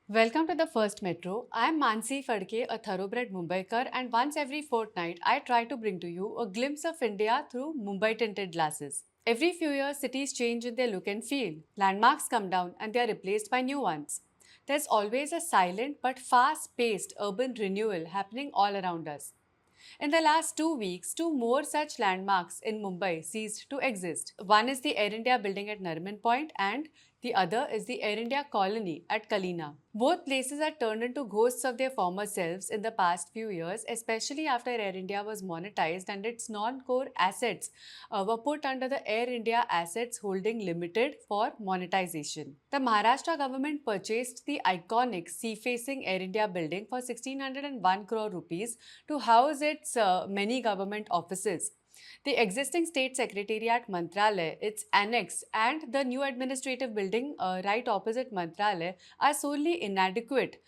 Welcome to the First Metro. I am Mansi Fadke, a thoroughbred Mumbaikar, and once every fortnight, I try to bring to you a glimpse of India through Mumbai tinted glasses. Every few years, cities change in their look and feel. Landmarks come down and they are replaced by new ones. There's always a silent but fast paced urban renewal happening all around us. In the last 2 weeks, two more such landmarks in Mumbai ceased to exist. One is the Air India building at Nariman Point, and the other is the Air India colony at Kalina. Both places are turned into ghosts of their former selves in the past few years, especially after Air India was monetized and its non core assets were put under the Air India Assets Holding Limited for monetization. The Maharashtra government purchased the iconic sea facing Air India building for 1601 crore rupees to house its many government offices. The existing state secretariat Mantralaya, its annex, and the new administrative building right opposite Mantralaya are solely inadequate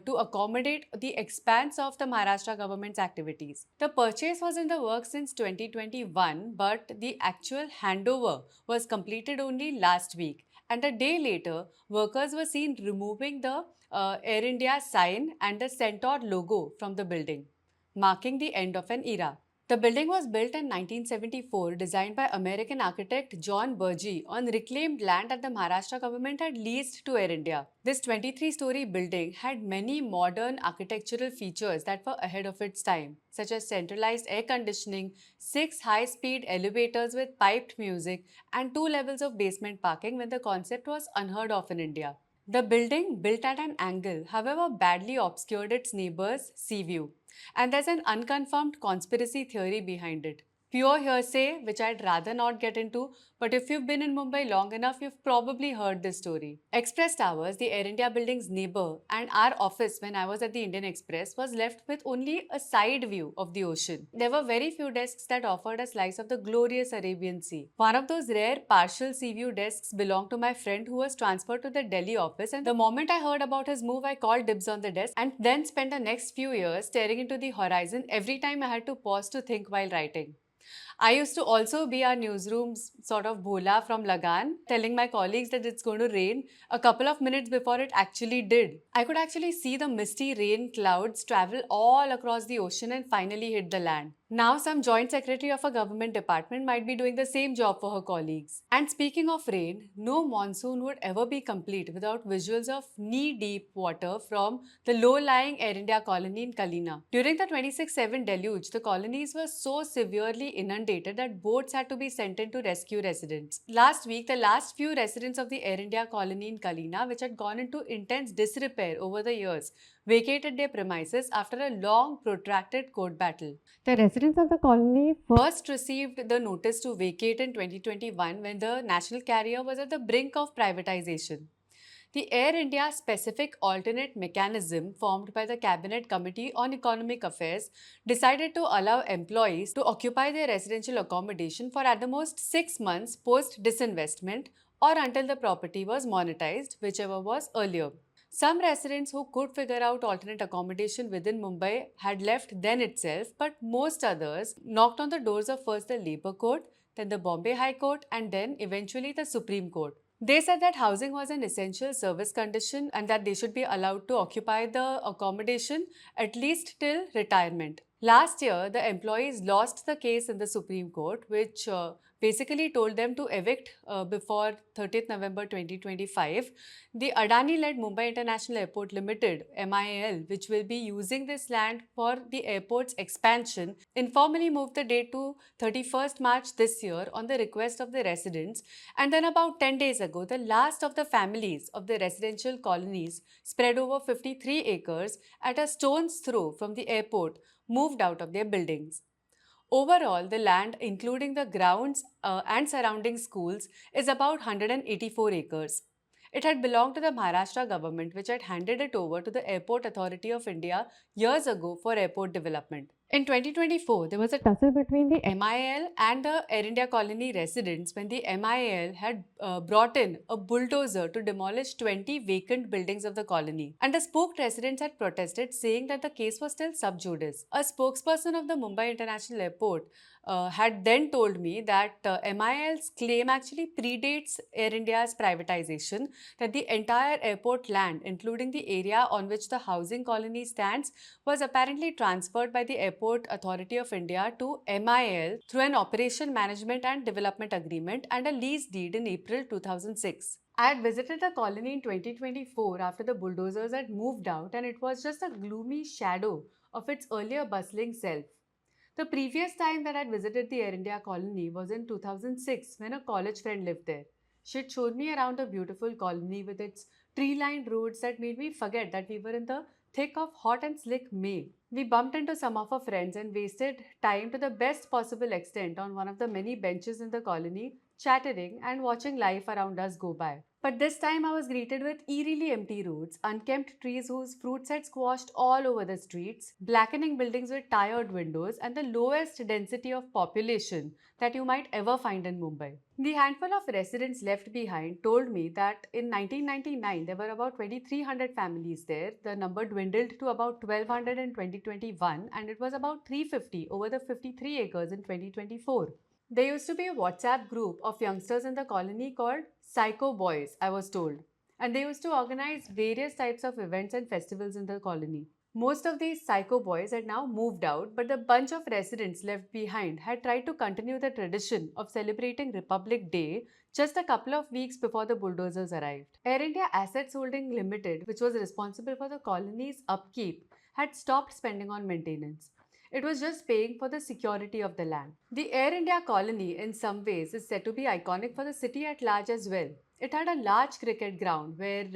to accommodate the expanse of the Maharashtra government's activities. The purchase was in the works since 2021, but the actual handover was completed only last week. And a day later, workers were seen removing the Air India sign and the Centaur logo from the building, marking the end of an era. The building was built in 1974, designed by American architect John Burgee on reclaimed land that the Maharashtra government had leased to Air India. This 23-story building had many modern architectural features that were ahead of its time, such as centralized air conditioning, 6 high-speed elevators with piped music, and 2 levels of basement parking when the concept was unheard of in India. The building, built at an angle, however, badly obscured its neighbor's sea view. And there's an unconfirmed conspiracy theory behind it. Pure hearsay, which I'd rather not get into, but if you've been in Mumbai long enough, you've probably heard this story. Express Towers, the Air India building's neighbor, and our office when I was at the Indian Express was left with only a side view of the ocean. There were very few desks that offered a slice of the glorious Arabian Sea. One of those rare partial sea view desks belonged to my friend who was transferred to the Delhi office, and the moment I heard about his move, I called dibs on the desk and then spent the next few years staring into the horizon every time I had to pause to think while writing. I used to also be our newsroom's sort of bhola from Lagan, telling my colleagues that it's going to rain a couple of minutes before it actually did. I could actually see the misty rain clouds travel all across the ocean and finally hit the land. Now, some joint secretary of a government department might be doing the same job for her colleagues. And speaking of rain, no monsoon would ever be complete without visuals of knee-deep water from the low-lying Air India colony in Kalina. During the 26/7 deluge, the colonies were so severely inundated that boats had to be sent in to rescue residents. Last week, the last few residents of the Air India colony in Kalina, which had gone into intense disrepair over the years, vacated their premises after a long, protracted court battle. The residents of the colony first received the notice to vacate in 2021 when the national carrier was at the brink of privatization. The Air India Specific Alternate Mechanism, formed by the Cabinet Committee on Economic Affairs, decided to allow employees to occupy their residential accommodation for at the most 6 months post disinvestment or until the property was monetized, whichever was earlier. Some residents who could figure out alternate accommodation within Mumbai had left then itself, but most others knocked on the doors of first the Labour Court, then the Bombay High Court, and then eventually the Supreme Court. They said that housing was an essential service condition and that they should be allowed to occupy the accommodation at least till retirement. Last year, the employees lost the case in the Supreme Court, which basically told them to evict before 30th November 2025. The Adani led Mumbai International Airport Limited, MIAL, which will be using this land for the airport's expansion, informally moved the date to 31st March this year on the request of the residents. And then, about 10 days ago, the last of the families of the residential colonies, spread over 53 acres at a stone's throw from the airport, moved out of their buildings. Overall, the land, including the grounds and surrounding schools, is about 184 acres. It had belonged to the Maharashtra government, which had handed it over to the Airport Authority of India years ago for airport development. In 2024, there was a tussle between the MIL and the Air India colony residents when the MIL had brought in a bulldozer to demolish 20 vacant buildings of the colony. And the spooked residents had protested, saying that the case was still sub judice. A spokesperson of the Mumbai International Airport had then told me that MIL's claim actually predates Air India's privatization, that the entire airport land, including the area on which the housing colony stands, was apparently transferred by the Airport Authority of India to MIL through an Operation Management and Development Agreement and a lease deed in April 2006. I had visited the colony in 2024 after the bulldozers had moved out, and it was just a gloomy shadow of its earlier bustling self. The previous time that I'd visited the Air India colony was in 2006 when a college friend lived there. She'd showed me around the beautiful colony with its tree lined roads that made me forget that we were in the thick of hot and slick May. We bumped into some of our friends and wasted time to the best possible extent on one of the many benches in the colony, chattering and watching life around us go by. But this time I was greeted with eerily empty roads, unkempt trees whose fruits had squashed all over the streets, blackening buildings with tired windows, and the lowest density of population that you might ever find in Mumbai. The handful of residents left behind told me that in 1999 there were about 2,300 families there. The number dwindled to about 1,200 in 2021, and it was about 350 over the 53 acres in 2024. There used to be a WhatsApp group of youngsters in the colony called Psycho Boys, I was told, and they used to organize various types of events and festivals in the colony. Most of these psycho boys had now moved out, but the bunch of residents left behind had tried to continue the tradition of celebrating Republic Day just a couple of weeks before the bulldozers arrived. Air India Assets Holding Limited, which was responsible for the colony's upkeep, had stopped spending on maintenance. It was just paying for the security of the land. The Air India colony, in some ways, is said to be iconic for the city at large as well. It had a large cricket ground where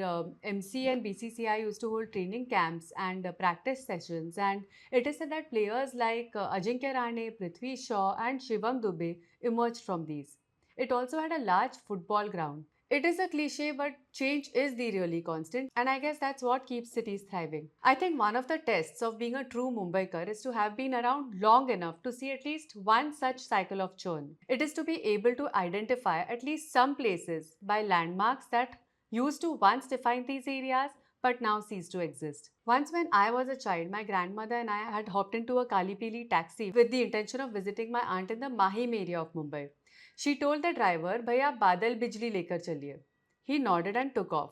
MC and BCCI used to hold training camps and practice sessions, and it is said that players like Ajinkya Rahane, Prithvi Shaw, and Shivam Dubey emerged from these. It also had a large football ground. It is a cliche, but change is the really constant, and I guess that's what keeps cities thriving. I think one of the tests of being a true Mumbaikar is to have been around long enough to see at least one such cycle of churn. It is to be able to identify at least some places by landmarks that used to once define these areas but now cease to exist. Once, when I was a child, my grandmother and I had hopped into a Kalipili taxi with the intention of visiting my aunt in the Mahim area of Mumbai. She told the driver, "Bhaiya Badal Bijli lekar chaliye." He nodded and took off.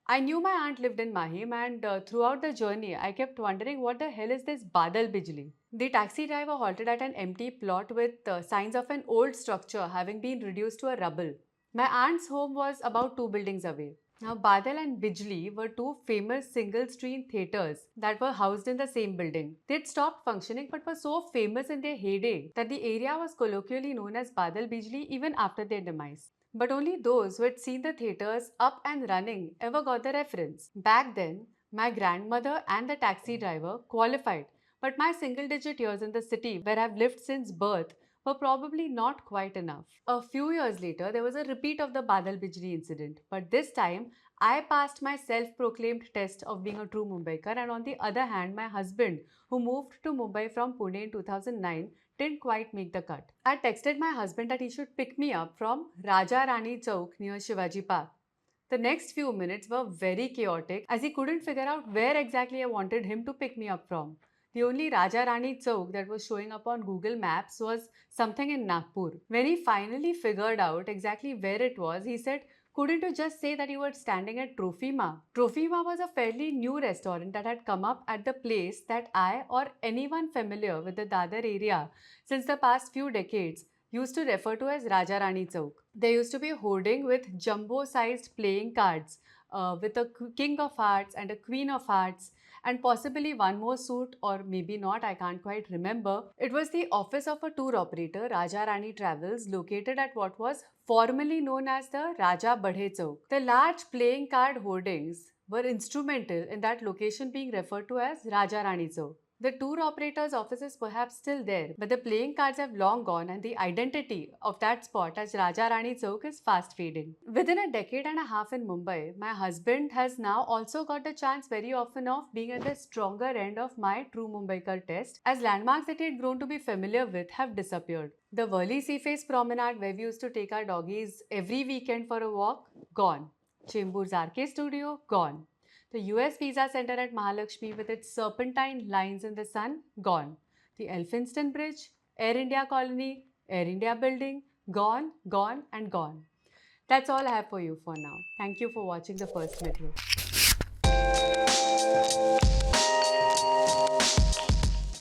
I knew my aunt lived in Mahim, and throughout the journey, I kept wondering what the hell is this Badal Bijli? The taxi driver halted at an empty plot with signs of an old structure having been reduced to a rubble. My aunt's home was about two buildings away. Now, Badal and Bijli were two famous single screen theatres that were housed in the same building. They'd stopped functioning but were so famous in their heyday that the area was colloquially known as Badal Bijli even after their demise. But only those who had seen the theatres up and running ever got the reference. Back then, my grandmother and the taxi driver qualified, but my single digit years in the city where I've lived since birth were probably not quite enough. A few years later, there was a repeat of the Badal Bijli incident, but this time I passed my self proclaimed test of being a true Mumbaikar, and on the other hand, my husband, who moved to Mumbai from Pune in 2009, didn't quite make the cut. I texted my husband that he should pick me up from Raja Rani Chowk near Shivaji Park. The next few minutes were very chaotic as he couldn't figure out where exactly I wanted him to pick me up from. The only Raja Rani Chowk that was showing up on Google Maps was something in Nagpur. When he finally figured out exactly where it was, he said, "Couldn't you just say that you were standing at Trophyma?" Trophyma was a fairly new restaurant that had come up at the place that I or anyone familiar with the Dadar area since the past few decades used to refer to as Raja Rani Chowk. There used to be a hoarding with jumbo-sized playing cards with a king of hearts and a queen of hearts and possibly one more suit, or maybe not, I can't quite remember. It was the office of a tour operator, Raja Rani Travels, located at what was formerly known as the Raja Badhe Chowk. The large playing card hoardings were instrumental in that location being referred to as Raja Rani Chowk. The tour operator's office is perhaps still there, but the playing cards have long gone and the identity of that spot as Raja Rani Chowk is fast fading. Within a decade and a half in Mumbai, my husband has now also got the chance very often of being at the stronger end of my true Mumbaikar test, as landmarks that he had grown to be familiar with have disappeared. The Worli Seaface Promenade, where we used to take our doggies every weekend for a walk, gone. Chembur's Arcade Studio, gone. The US Visa Center at Mahalakshmi with its serpentine lines in the sun, gone. The Elphinstone Bridge, Air India Colony, Air India Building, gone, gone and gone. That's all I have for you for now. Thank you for watching the first metro.